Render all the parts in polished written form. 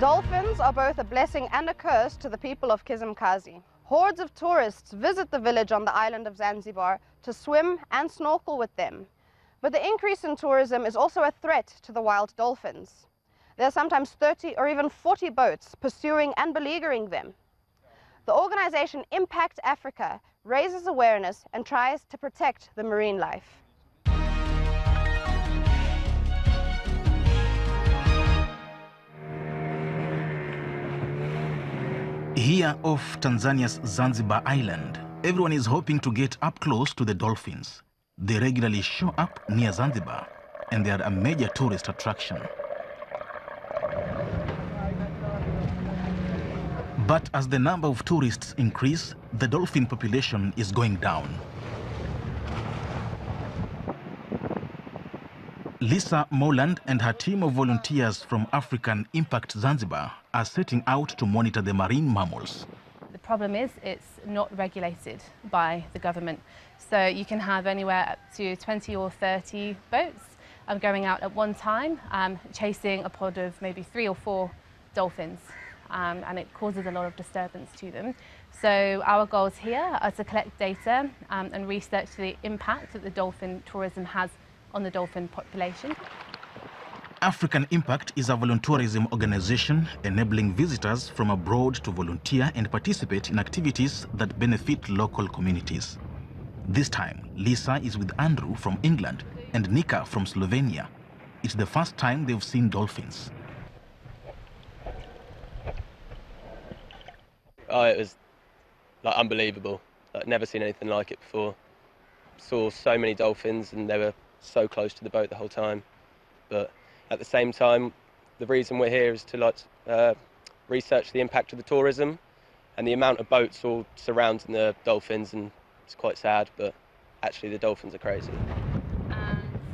Dolphins are both a blessing and a curse to the people of Kizimkazi. Hordes of tourists visit the village on the island of Zanzibar to swim and snorkel with them. But the increase in tourism is also a threat to the wild dolphins. There are sometimes 30 or even 40 boats pursuing and beleaguering them. The organization Impact Africa raises awareness and tries to protect the marine life. Here off Tanzania's Zanzibar island, everyone is hoping to get up close to the dolphins. They regularly show up near Zanzibar, and they are a major tourist attraction. But as the number of tourists increase, the dolphin population is going down. Lisa Moland and her team of volunteers from African Impact Zanzibar are setting out to monitor the marine mammals. The problem is it's not regulated by the government. So you can have anywhere up to 20 or 30 boats going out at one time, chasing a pod of maybe 3 or 4 dolphins. And it causes a lot of disturbance to them. So our goals here are to collect data and research the impact that the dolphin tourism has on the dolphin population. African Impact is a volunteerism organization enabling visitors from abroad to volunteer and participate in activities that benefit local communities. This time, Lisa is with Andrew from England and Nika from Slovenia. It's the first time they've seen dolphins. Oh, it was unbelievable. Never seen anything like it before. Saw so many dolphins and they were so close to the boat the whole time. But at the same time, the reason we're here is to research the impact of the tourism and the amount of boats all surrounding the dolphins, and it's quite sad, but actually the dolphins are crazy.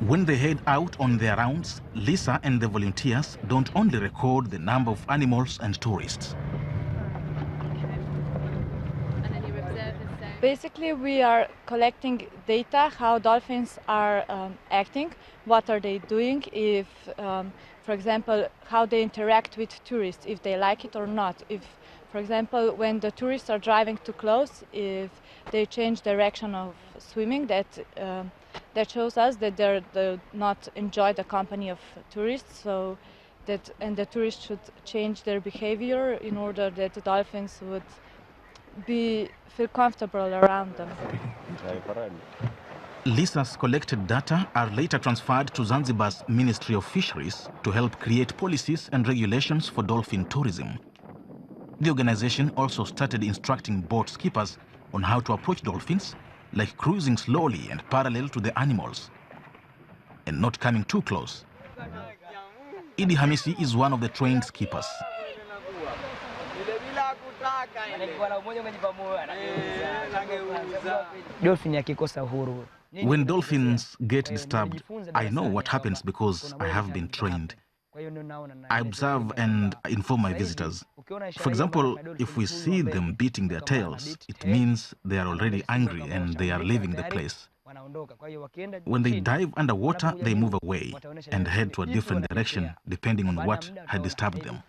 When they head out on their rounds, Lisa and the volunteers don't only record the number of animals and tourists. Basically, we are collecting data, how dolphins are acting, what are they doing, if, for example, how they interact with tourists, if they like it or not. If, for example, when the tourists are driving too close, if they change direction of swimming, that shows us that they do not enjoy the company of tourists. So and the tourists should change their behavior in order that the dolphins would feel comfortable around them. Lisa's collected data are later transferred to Zanzibar's Ministry of Fisheries to help create policies and regulations for dolphin tourism. The organization also started instructing boat skippers on how to approach dolphins, like cruising slowly and parallel to the animals, and not coming too close. Idi Hamisi is one of the trained skippers. When dolphins get disturbed, I know what happens because I have been trained. I observe and inform my visitors. For example, if we see them beating their tails, it means they are already angry and they are leaving the place. When they dive underwater, they move away and head to a different direction depending on what had disturbed them.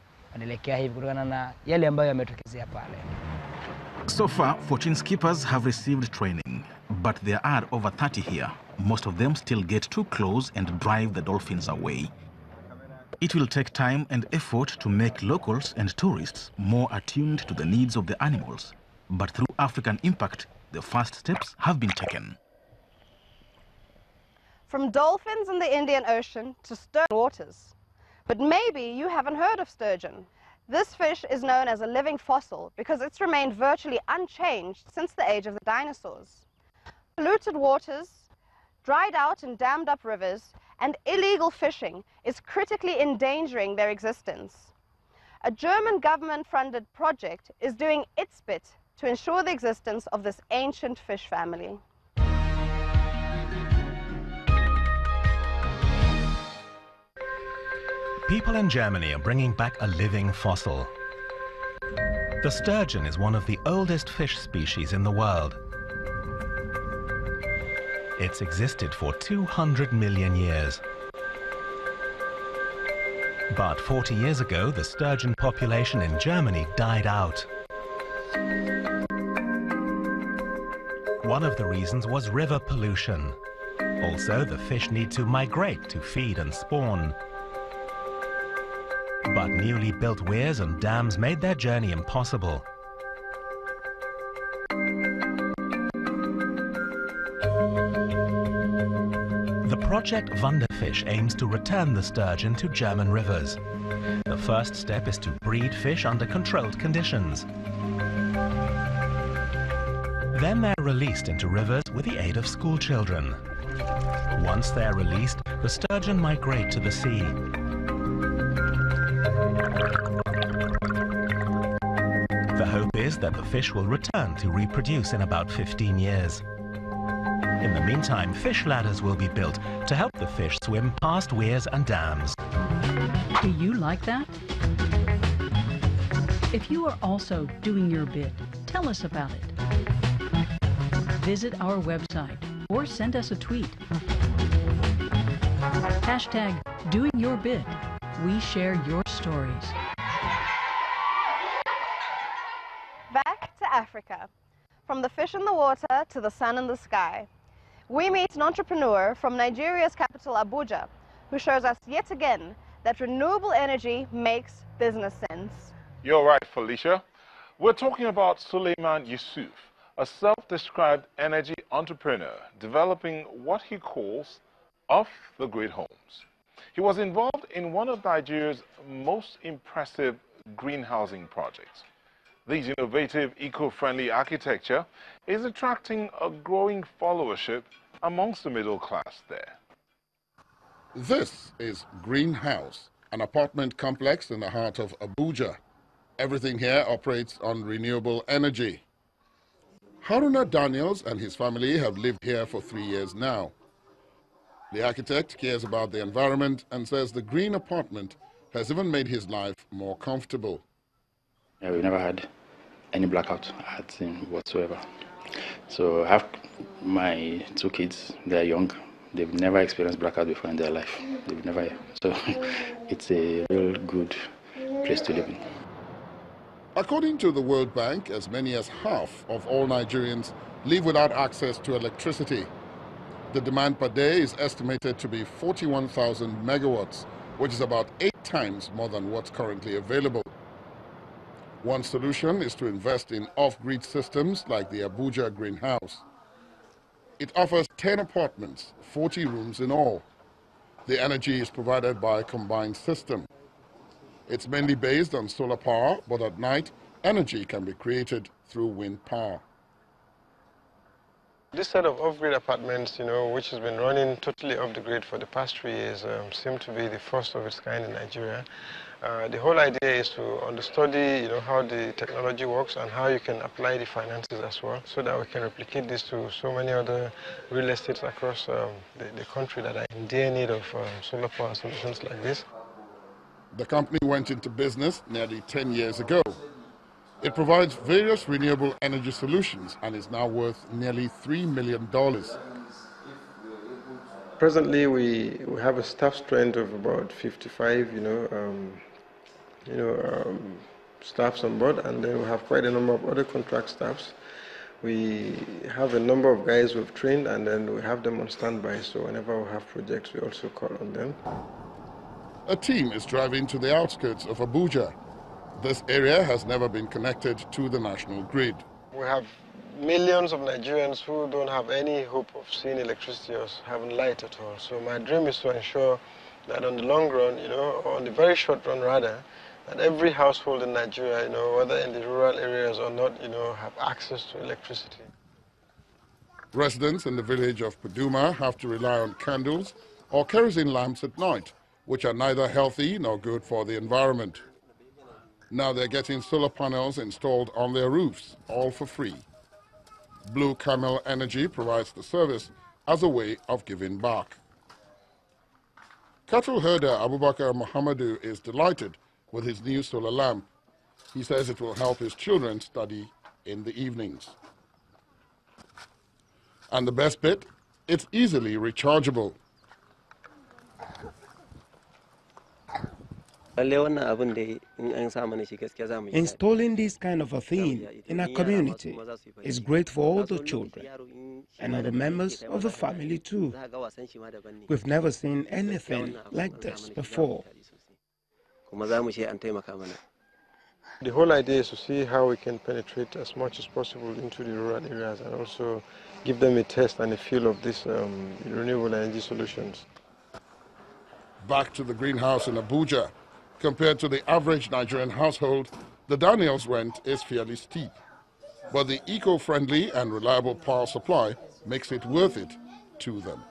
So far, 14 skippers have received training, but there are over 30 here. Most of them still get too close and drive the dolphins away. It will take time and effort to make locals and tourists more attuned to the needs of the animals. But through African Impact, the first steps have been taken. From dolphins in the Indian Ocean to sturgeon waters. But maybe you haven't heard of sturgeon. This fish is known as a living fossil because it's remained virtually unchanged since the age of the dinosaurs. Polluted waters, dried out and dammed up rivers, and illegal fishing is critically endangering their existence. A German government-funded project is doing its bit to ensure the existence of this ancient fish family. People in Germany are bringing back a living fossil. The sturgeon is one of the oldest fish species in the world. It's existed for 200 million years. But 40 years ago, the sturgeon population in Germany died out. One of the reasons was river pollution. Also, the fish need to migrate to feed and spawn. But newly built weirs and dams made their journey impossible. The project Wanderfish aims to return the sturgeon to German rivers. The first step is to breed fish under controlled conditions. Then they're released into rivers with the aid of school children. Once they're released, the sturgeon migrate to the sea. The hope is that the fish will return to reproduce in about 15 years. In the meantime, fish ladders will be built to help the fish swim past weirs and dams. Do you like that? If you are also doing your bit, tell us about it. Visit our website or send us a tweet. Hashtag doing your bit. We share your stories. Back to Africa. From the fish in the water to the sun in the sky. We meet an entrepreneur from Nigeria's capital, Abuja, who shows us yet again that renewable energy makes business sense. You're right, Felicia. We're talking about Suleiman Yusuf, a self-described energy entrepreneur developing what he calls off-the-grid homes. He was involved in one of Nigeria's most impressive greenhousing projects. This innovative, eco-friendly architecture is attracting a growing followership amongst the middle class there. This is Greenhouse, an apartment complex in the heart of Abuja. Everything here operates on renewable energy. Haruna Daniels and his family have lived here for 3 years now. The architect cares about the environment and says the green apartment has even made his life more comfortable. Yeah, we've never had any blackout whatsoever. So I have my 2 kids, they're young. They've never experienced blackout before in their life. They've never. So it's a real good place to live in. According to the World Bank, as many as half of all Nigerians live without access to electricity. The demand per day is estimated to be 41,000 megawatts, which is about 8 times more than what's currently available. One solution is to invest in off-grid systems like the Abuja Greenhouse. It offers 10 apartments, 40 rooms in all. The energy is provided by a combined system. It's mainly based on solar power, but at night, energy can be created through wind power. This set of off-grid apartments, which has been running totally off the grid for the past 3 years, seem to be the first of its kind in Nigeria. The whole idea is to understudy, how the technology works and how you can apply the finances as well, so that we can replicate this to so many other real estates across the country that are in dire need of solar power solutions like this. The company went into business nearly 10 years ago. It provides various renewable energy solutions and is now worth nearly $3 million. Presently, we have a staff strength of about 55, staffs on board, and then we have quite a number of other contract staffs. We have a number of guys we've trained, and then we have them on standby, so whenever we have projects, we also call on them. A team is driving to the outskirts of Abuja. This area has never been connected to the national grid. We have millions of Nigerians who don't have any hope of seeing electricity or having light at all. So my dream is to ensure that on the long run, or on the very short run rather, that every household in Nigeria, whether in the rural areas or not, have access to electricity. Residents in the village of Paduma have to rely on candles or kerosene lamps at night, which are neither healthy nor good for the environment. Now they're getting solar panels installed on their roofs, all for free. Blue Camel Energy provides the service as a way of giving back. Cattle herder Abubakar Muhammadu is delighted with his new solar lamp. He says it will help his children study in the evenings. And the best bit, it's easily rechargeable. Installing this kind of a thing in our community is great for all the children and other members of the family too. We've never seen anything like this before. The whole idea is to see how we can penetrate as much as possible into the rural areas and also give them a taste and a feel of these renewable energy solutions. Back to the greenhouse in Abuja. Compared to the average Nigerian household, the Daniels rent is fairly steep. But the eco-friendly and reliable power supply makes it worth it to them.